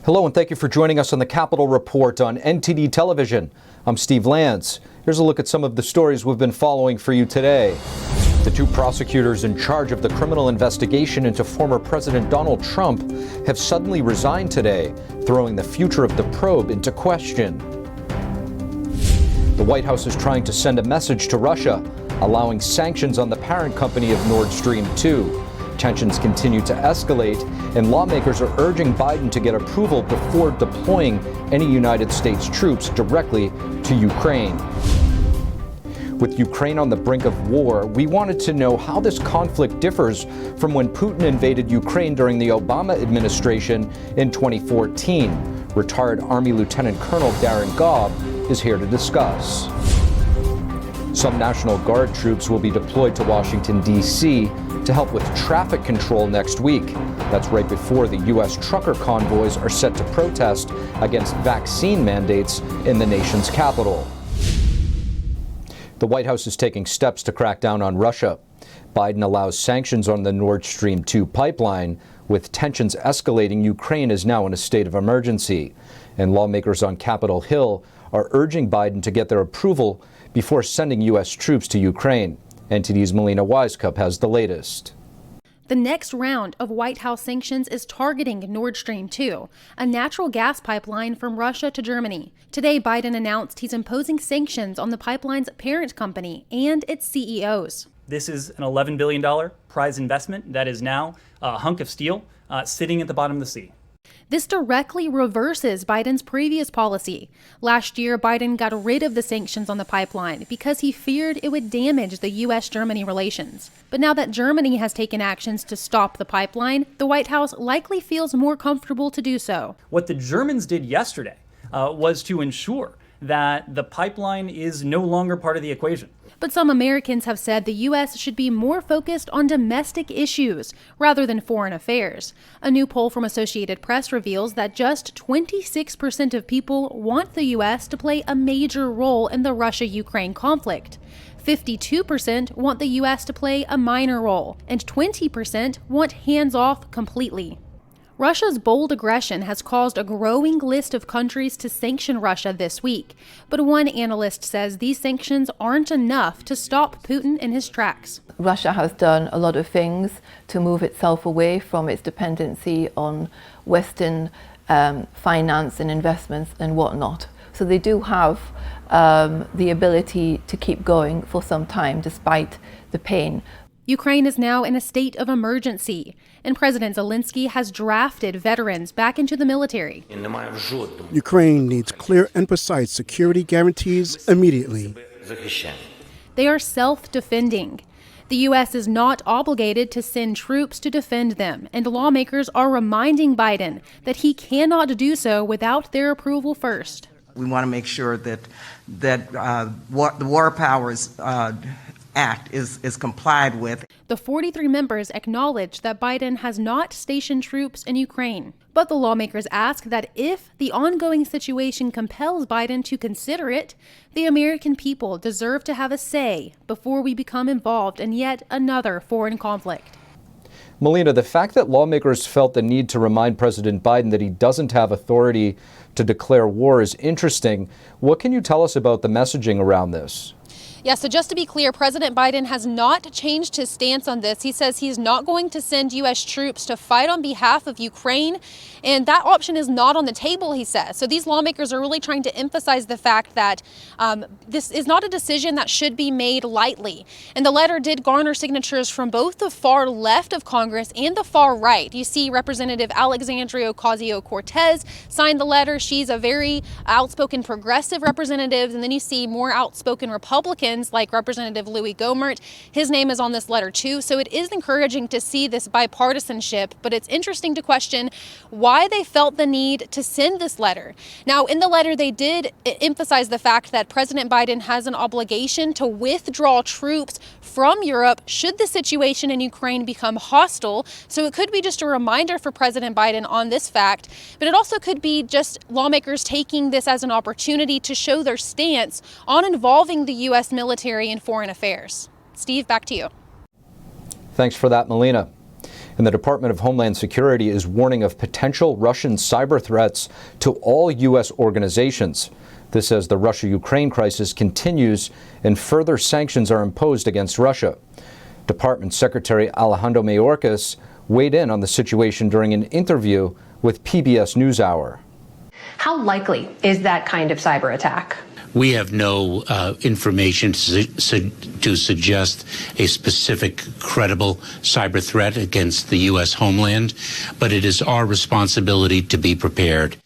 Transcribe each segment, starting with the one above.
Hello and thank you for joining us on the Capitol Report on NTD Television. I'm Steve Lance. Here's a look at some of the stories we've been following for you today. The two prosecutors in charge of the criminal investigation into former President Donald Trump have suddenly resigned today, throwing the future of the probe into question. The White House is trying to send a message to Russia, allowing sanctions on the parent company of Nord Stream 2. Tensions continue to escalate, and lawmakers are urging Biden to get approval before deploying any United States troops directly to Ukraine. With Ukraine on the brink of war, we wanted to know how this conflict differs from when Putin invaded Ukraine during the Obama administration in 2014. Retired Army Lieutenant Colonel Darin Gaub is here to discuss. Some National Guard troops will be deployed to Washington, D.C. to help with traffic control next week. That's right before the U.S. trucker convoys are set to protest against vaccine mandates in the nation's capital. The White House is taking steps to crack down on Russia. Biden allows sanctions on the Nord Stream 2 pipeline. With tensions escalating, Ukraine is now in a state of emergency. And lawmakers on Capitol Hill are urging Biden to get their approval before sending U.S. troops to Ukraine. NTD's Melina Wisecup has the latest. The next round of White House sanctions is targeting Nord Stream 2, a natural gas pipeline from Russia to Germany. Today, Biden announced he's imposing sanctions on the pipeline's parent company and its CEOs. This is an $11 billion prize investment that is now a hunk of steel sitting at the bottom of the sea. This directly reverses Biden's previous policy. Last year, Biden got rid of the sanctions on the pipeline because he feared it would damage the U.S.-Germany relations. But now that Germany has taken actions to stop the pipeline, the White House likely feels more comfortable to do so. What the Germans did yesterday was to ensure that the pipeline is no longer part of the equation. But some Americans have said the U.S. should be more focused on domestic issues rather than foreign affairs. A new poll from Associated Press reveals that just 26% of people want the U.S. to play a major role in the Russia-Ukraine conflict. 52% want the U.S. to play a minor role, and 20% want hands-off completely. Russia's bold aggression has caused a growing list of countries to sanction Russia this week, but one analyst says these sanctions aren't enough to stop Putin in his tracks. Russia has done a lot of things to move itself away from its dependency on Western finance and investments and whatnot. So they do have the ability to keep going for some time despite the pain. Ukraine is now in a state of emergency, and President Zelensky has drafted veterans back into the military. Ukraine needs clear and precise security guarantees immediately. They are self-defending. The U.S. is not obligated to send troops to defend them, and lawmakers are reminding Biden that he cannot do so without their approval first. We want to make sure that the War Powers Act is complied with. The 43 members acknowledge that Biden has not stationed troops in Ukraine. But the lawmakers ask that if the ongoing situation compels Biden to consider it, the American people deserve to have a say before we become involved in yet another foreign conflict. Melina, the fact that lawmakers felt the need to remind President Biden that he doesn't have authority to declare war is interesting. What can you tell us about the messaging around this? Yeah, so just to be clear, President Biden has not changed his stance on this. He says he's not going to send U.S. troops to fight on behalf of Ukraine, and that option is not on the table, he says. So these lawmakers are really trying to emphasize the fact that this is not a decision that should be made lightly. And the letter did garner signatures from both the far left of Congress and the far right. You see Representative Alexandria Ocasio-Cortez signed the letter. She's a very outspoken progressive representative, and then you see more outspoken Republicans like Representative Louis Gohmert. His name is on this letter too. So it is encouraging to see this bipartisanship, but it's interesting to question why they felt the need to send this letter. Now, in the letter, they did emphasize the fact that President Biden has an obligation to withdraw troops from Europe should the situation in Ukraine become hostile. So it could be just a reminder for President Biden on this fact, but it also could be just lawmakers taking this as an opportunity to show their stance on involving the U.S. military in foreign affairs. Steve, back to you. Thanks for that, Melina. And the Department of Homeland Security is warning of potential Russian cyber threats to all U.S. organizations. This as the Russia-Ukraine crisis continues and further sanctions are imposed against Russia. Department Secretary Alejandro Mayorkas weighed in on the situation during an interview with PBS NewsHour. How likely is that kind of cyber attack? We have no information to suggest a specific credible cyber threat against the U.S. homeland, but it is our responsibility to be prepared.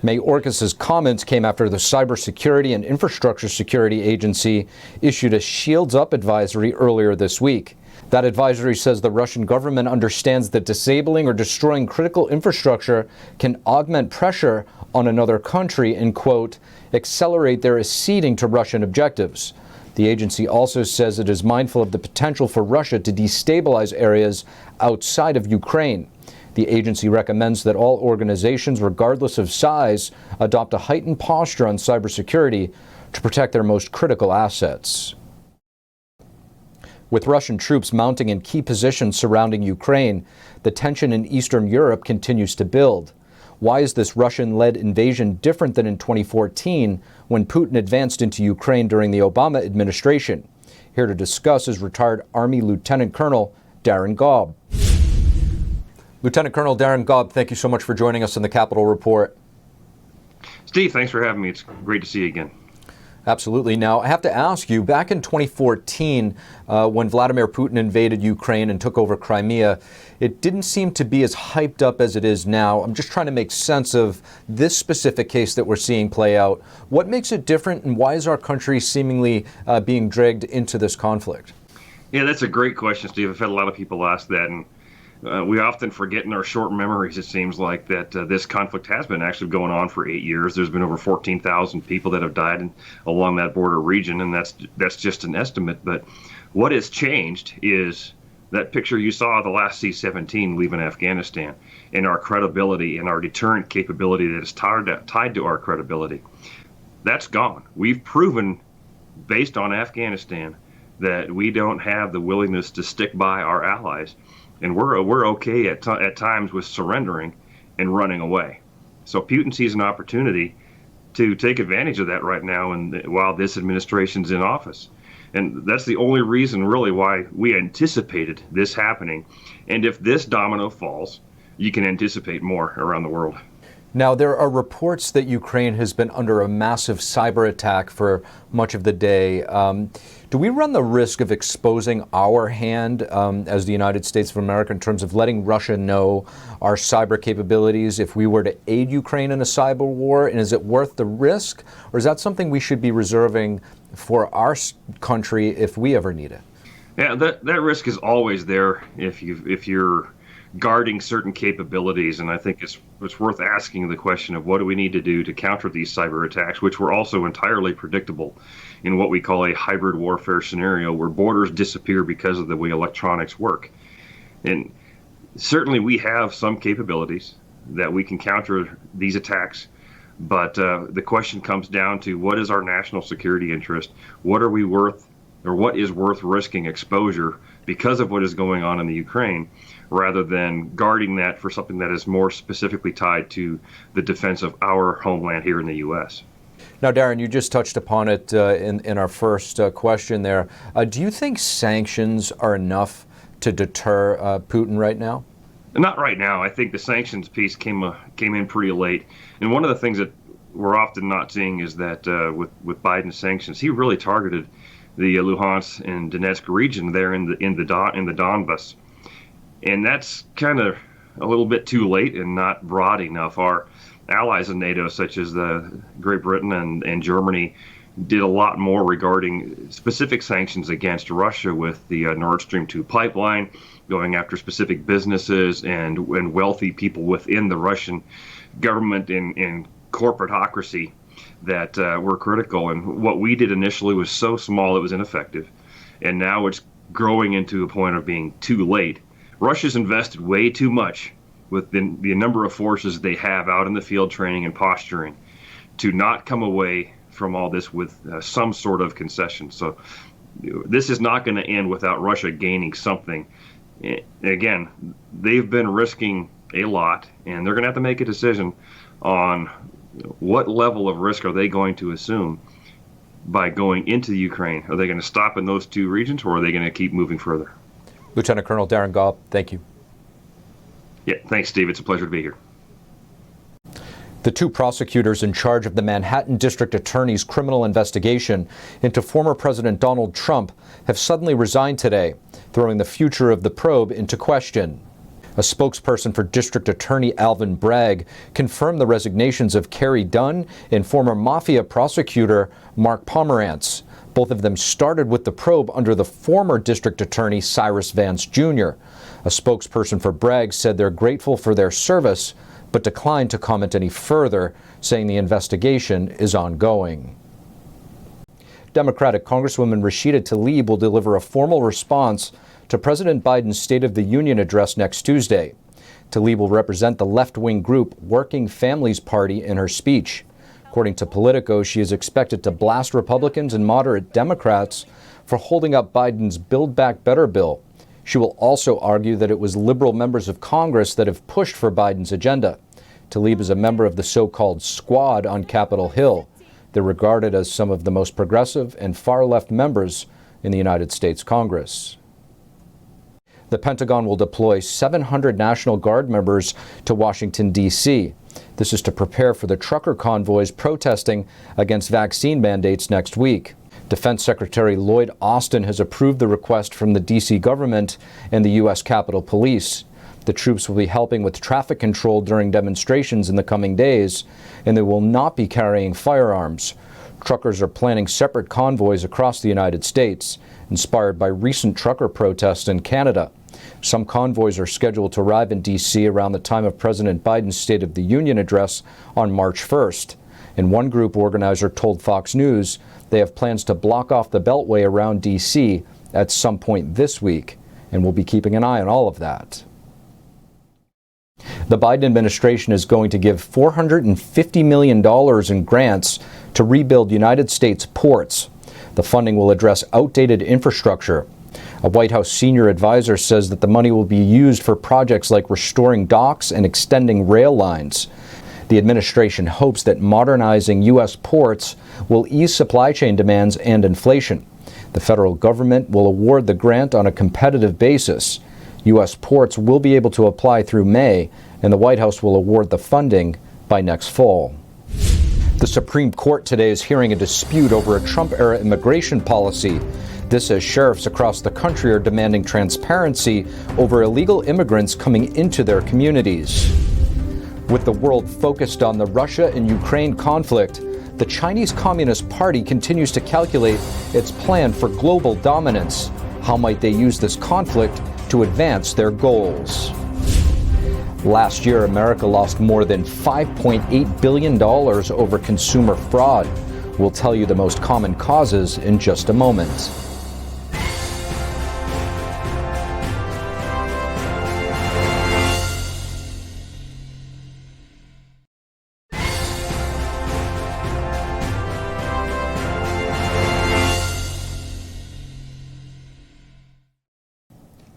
Mayorkas' comments came after the Cybersecurity and Infrastructure Security Agency issued a Shields Up advisory earlier this week. That advisory says the Russian government understands that disabling or destroying critical infrastructure can augment pressure on another country and, quote, accelerate their acceding to Russian objectives. The agency also says it is mindful of the potential for Russia to destabilize areas outside of Ukraine. The agency recommends that all organizations, regardless of size, adopt a heightened posture on cybersecurity to protect their most critical assets. With Russian troops mounting in key positions surrounding Ukraine, the tension in Eastern Europe continues to build. Why is this Russian-led invasion different than in 2014 when Putin advanced into Ukraine during the Obama administration? Here to discuss is retired Army Lieutenant Colonel Darin Gaub. Lieutenant Colonel Darin Gaub, thank you so much for joining us in the Capitol Report. Steve, thanks for having me. It's great to see you again. Absolutely. Now, I have to ask you, back in 2014, when Vladimir Putin invaded Ukraine and took over Crimea, it didn't seem to be as hyped up as it is now. I'm just trying to make sense of this specific case that we're seeing play out. What makes it different, and why is our country seemingly being dragged into this conflict? Yeah, that's a great question, Steve. I've had a lot of people ask that, and we often forget in our short memories, it seems like, that this conflict has been actually going on for 8 years. There's been over 14,000 people that have died along that border region, and that's just an estimate. But what has changed is that picture you saw of the last C-17 leaving Afghanistan, and our credibility and our deterrent capability that is tied to our credibility. That's gone. We've proven, based on Afghanistan, that we don't have the willingness to stick by our allies. And we're okay at times with surrendering and running away. So Putin sees an opportunity to take advantage of that right now, and while this administration's in office. And that's the only reason really why we anticipated this happening. And if this domino falls, you can anticipate more around the world. Now, there are reports that Ukraine has been under a massive cyber attack for much of the day. Do we run the risk of exposing our hand as the United States of America in terms of letting Russia know our cyber capabilities if we were to aid Ukraine in a cyber war? And is it worth the risk? Or is that something we should be reserving for our country if we ever need it? Yeah, that risk is always there if you're guarding certain capabilities, and I think it's worth asking the question of what do we need to do to counter these cyber attacks, which were also entirely predictable in what we call a hybrid warfare scenario, where borders disappear because of the way electronics work. And certainly we have some capabilities that we can counter these attacks, but the question comes down to what is our national security interest? What are we worth, or what is worth risking exposure because of what is going on in the Ukraine, rather than guarding that for something that is more specifically tied to the defense of our homeland here in the U.S. Now, Darin, you just touched upon it in our first question there. Do you think sanctions are enough to deter Putin right now? Not right now. I think the sanctions piece came in pretty late. And one of the things that we're often not seeing is that with Biden's sanctions, he really targeted the Luhansk and Donetsk region there in the Donbas. And that's kind of a little bit too late and not broad enough. Our allies in NATO, such as Great Britain and Germany, did a lot more regarding specific sanctions against Russia with the Nord Stream 2 pipeline, going after specific businesses and wealthy people within the Russian government and corporatocracy that were critical. And what we did initially was so small it was ineffective. And now it's growing into a point of being too late. Russia's invested way too much with the number of forces they have out in the field training and posturing to not come away from all this with some sort of concession. So this is not going to end without Russia gaining something Again, they've been risking a lot, and they're going to have to make a decision on what level of risk are they going to assume by going into Ukraine. Are they going to stop in those two regions, or are they going to keep moving further? Lieutenant Colonel Darin Gaub, thank you. Yeah, thanks, Steve. It's a pleasure to be here. The two prosecutors in charge of the Manhattan District Attorney's criminal investigation into former President Donald Trump have suddenly resigned today, throwing the future of the probe into question. A spokesperson for District Attorney Alvin Bragg confirmed the resignations of Carrie Dunn and former Mafia prosecutor Mark Pomerantz. Both of them started with the probe under the former District Attorney Cyrus Vance Jr. A spokesperson for Bragg said they're grateful for their service, but declined to comment any further, saying the investigation is ongoing. Democratic Congresswoman Rashida Tlaib will deliver a formal response to President Biden's State of the Union address next Tuesday. Tlaib will represent the left-wing group Working Families Party in her speech. According to Politico, she is expected to blast Republicans and moderate Democrats for holding up Biden's Build Back Better bill. She will also argue that it was liberal members of Congress that have pushed for Biden's agenda. Tlaib is a member of the so-called Squad on Capitol Hill. They're regarded as some of the most progressive and far-left members in the United States Congress. The Pentagon will deploy 700 National Guard members to Washington, D.C. This is to prepare for the trucker convoys protesting against vaccine mandates next week. Defense Secretary Lloyd Austin has approved the request from the D.C. government and the U.S. Capitol Police. The troops will be helping with traffic control during demonstrations in the coming days, and they will not be carrying firearms. Truckers are planning separate convoys across the United States, inspired by recent trucker protests in Canada. Some convoys are scheduled to arrive in D.C. around the time of President Biden's State of the Union address on March 1st. And one group organizer told Fox News they have plans to block off the Beltway around D.C. at some point this week, and we'll be keeping an eye on all of that. The Biden administration is going to give $450 million in grants to rebuild United States ports. The funding will address outdated infrastructure. A White House senior advisor says that the money will be used for projects like restoring docks and extending rail lines. The administration hopes that modernizing U.S. ports will ease supply chain demands and inflation. The federal government will award the grant on a competitive basis. U.S. ports will be able to apply through May, and the White House will award the funding by next fall. The Supreme Court today is hearing a dispute over a Trump-era immigration policy. This as sheriffs across the country are demanding transparency over illegal immigrants coming into their communities. With the world focused on the Russia and Ukraine conflict, the Chinese Communist Party continues to calculate its plan for global dominance. How might they use this conflict to advance their goals? Last year, America lost more than $5.8 billion over consumer fraud. We'll tell you the most common causes in just a moment.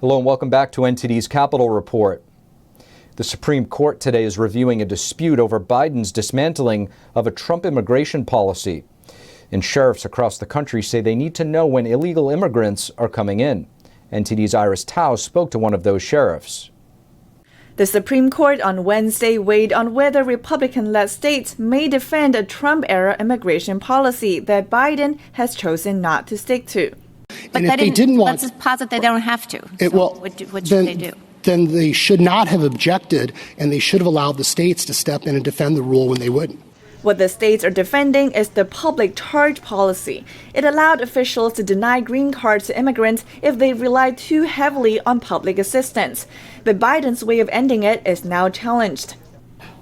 Hello and welcome back to NTD's Capitol Report. The Supreme Court today is reviewing a dispute over Biden's dismantling of a Trump immigration policy. And sheriffs across the country say they need to know when illegal immigrants are coming in. NTD's Iris Tao spoke to one of those sheriffs. The Supreme Court on Wednesday weighed on whether Republican-led states may defend a Trump-era immigration policy that Biden has chosen not to stick to. But if they didn't want, let's posit they don't have to. What should they do? Then they should not have objected, and they should have allowed the states to step in and defend the rule when they wouldn't. What the states are defending is the public charge policy. It allowed officials to deny green cards to immigrants if they rely too heavily on public assistance. But Biden's way of ending it is now challenged.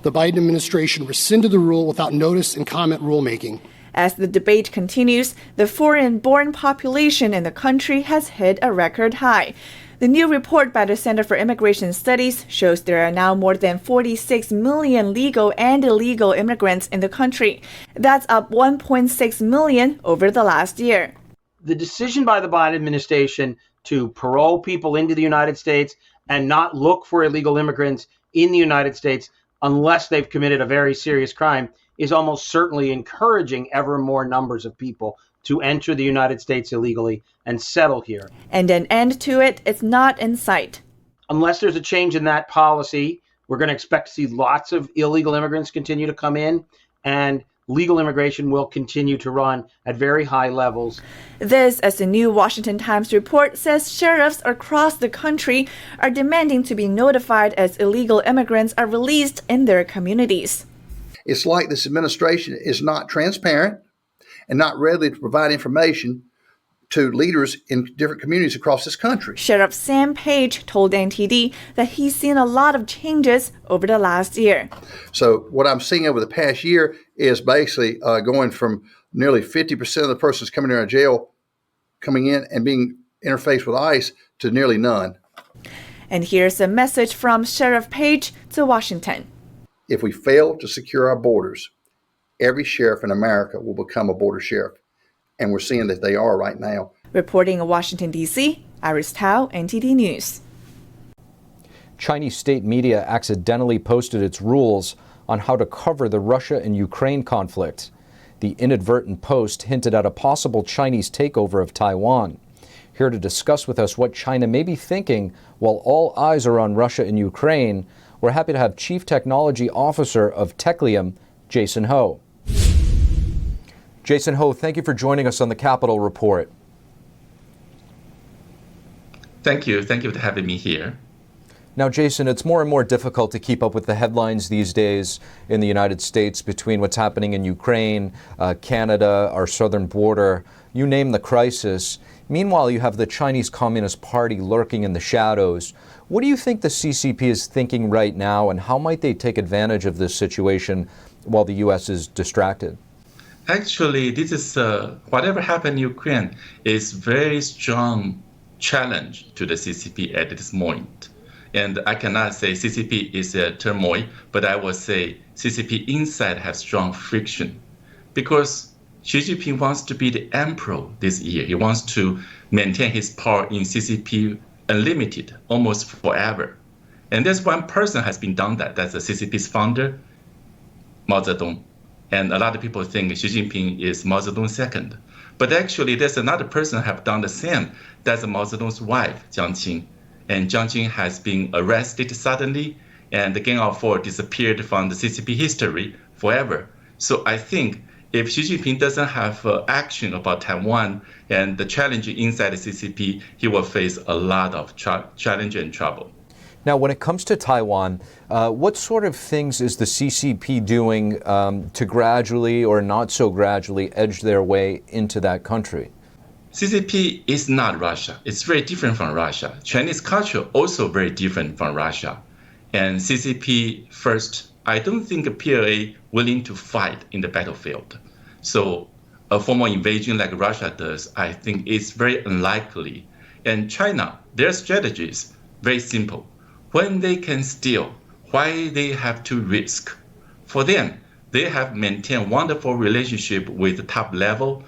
The Biden administration rescinded the rule without notice and comment rulemaking. As the debate continues, the foreign-born population in the country has hit a record high. The new report by the Center for Immigration Studies shows there are now more than 46 million legal and illegal immigrants in the country. That's up 1.6 million over the last year. The decision by the Biden administration to parole people into the United States and not look for illegal immigrants in the United States unless they've committed a very serious crime is almost certainly encouraging ever more numbers of people to enter the United States illegally and settle here. And an end to it is not in sight. Unless there's a change in that policy, we're going to expect to see lots of illegal immigrants continue to come in, and legal immigration will continue to run at very high levels. This, as the new Washington Times report says, sheriffs across the country are demanding to be notified as illegal immigrants are released in their communities. It's like this administration is not transparent and not ready to provide information to leaders in different communities across this country. Sheriff Sam Page told NTD that he's seen a lot of changes over the last year. So what I'm seeing over the past year is basically going from nearly 50% of the persons coming out of jail coming in and being interfaced with ICE to nearly none. And here's a message from Sheriff Page to Washington. If we fail to secure our borders, every sheriff in America will become a border sheriff. And we're seeing that they are right now. Reporting in Washington, D.C., Iris Tao, NTD News. Chinese state media accidentally posted its rules on how to cover the Russia and Ukraine conflict. The inadvertent post hinted at a possible Chinese takeover of Taiwan. Here to discuss with us what China may be thinking while all eyes are on Russia and Ukraine, we're happy to have Chief Technology Officer of TLAIB, Jason Ho. Jason Ho, thank you for joining us on the Capitol Report. Thank you. Thank you for having me here. Now, Jason, it's more and more difficult to keep up with the headlines these days in the United States between what's happening in Ukraine, Canada, our southern border, you name the crisis. Meanwhile, you have the Chinese Communist Party lurking in the shadows. What do you think the CCP is thinking right now, and how might they take advantage of this situation while the U.S. is distracted? Actually, this is whatever happened in Ukraine is very strong challenge to the CCP at this moment. And I cannot say CCP is a turmoil, but I will say CCP inside has strong friction because Xi Jinping wants to be the emperor this year. He wants to maintain his power in CCP unlimited, almost forever. And there's one person has been done that. That's the CCP's founder, Mao Zedong. And a lot of people think Xi Jinping is Mao Zedong's second. But actually, there's another person who have done the same. That's Mao Zedong's wife, Jiang Qing. And Jiang Qing has been arrested suddenly, and the Gang of Four disappeared from the CCP history forever. So I think if Xi Jinping doesn't have action about Taiwan and the challenge inside the CCP, he will face a lot of challenge and trouble. Now, when it comes to Taiwan, what sort of things is the CCP doing to gradually or not so gradually edge their way into that country? CCP is not Russia. It's very different from Russia. Chinese culture also very different from Russia. And CCP, first, I don't think PLA willing to fight in the battlefield. So a formal invasion like Russia does, I think is very unlikely. And China, their strategy is very simple. When they can steal, why they have to risk? For them, they have maintained wonderful relationship with the top level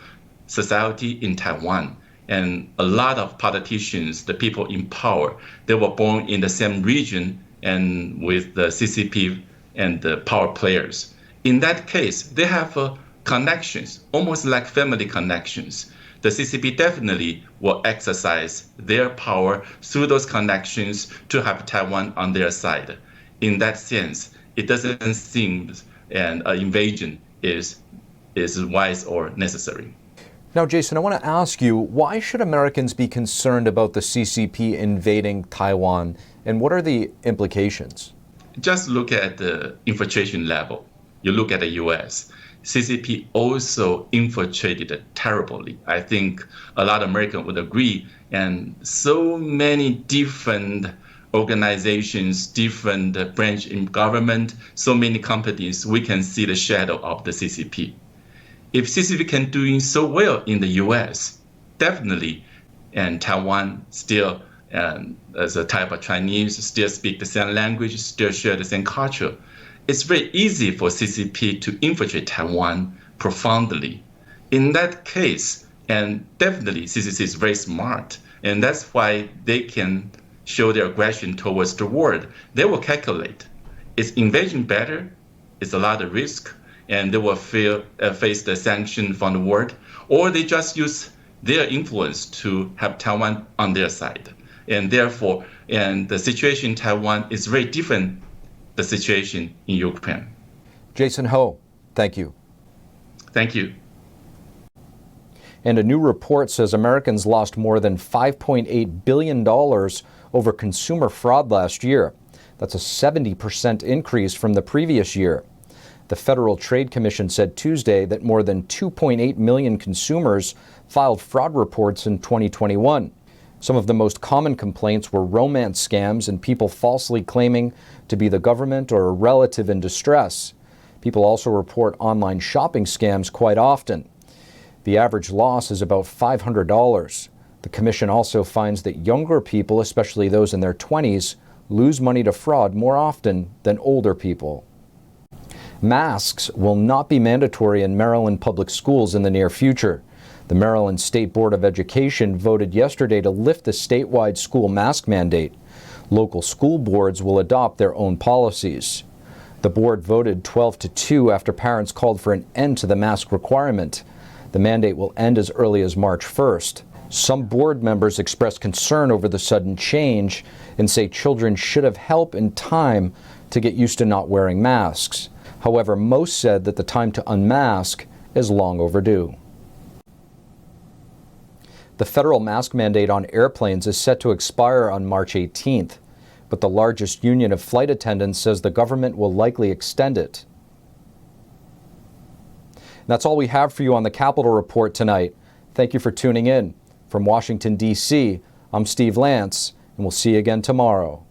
society in Taiwan. And a lot of politicians, the people in power, they were born in the same region and with the CCP and the power players. In that case, they have connections, almost like family connections. The CCP definitely will exercise their power through those connections to have Taiwan on their side. In that sense, it doesn't seem an invasion is wise or necessary. Now, Jason, I want to ask you, why should Americans be concerned about the CCP invading Taiwan, and what are the implications? Just look at the infiltration level. You look at the U.S. CCP also infiltrated terribly. I think a lot of Americans would agree. And so many different organizations, different branch in government, so many companies, we can see the shadow of the CCP. If CCP can do so well in the U.S., definitely, and Taiwan still, as a type of Chinese, still speak the same language, still share the same culture, it's very easy for CCP to infiltrate Taiwan profoundly. In that case, and definitely CCP is very smart, And that's why they can show their aggression towards the world. They will calculate, is invasion better? It's a lot of risk, and they will face the sanction from the world, or they just use their influence to have Taiwan on their side. And therefore, the situation in Taiwan is very different the situation in Ukraine. Jason Ho, thank you. Thank you. And a new report says Americans lost more than $5.8 billion over consumer fraud last year. That's a 70% increase from the previous year. The Federal Trade Commission said Tuesday that more than 2.8 million consumers filed fraud reports in 2021. Some of the most common complaints were romance scams and people falsely claiming to be the government or a relative in distress. People also report online shopping scams quite often. The average loss is about $500. The Commission also finds that younger people, especially those in their 20s, lose money to fraud more often than older people. Masks will not be mandatory in Maryland public schools in the near future. The Maryland State Board of Education voted yesterday to lift the statewide school mask mandate. Local school boards will adopt their own policies. The board voted 12-2 after parents called for an end to the mask requirement. The mandate will end as early as March 1st. Some board members expressed concern over the sudden change and say children should have help and time to get used to not wearing masks. However, most said that the time to unmask is long overdue. The federal mask mandate on airplanes is set to expire on March 18th, but the largest union of flight attendants says the government will likely extend it. That's all we have for you on the Capitol Report tonight. Thank you for tuning in. From Washington, D.C., I'm Steve Lance, and we'll see you again tomorrow.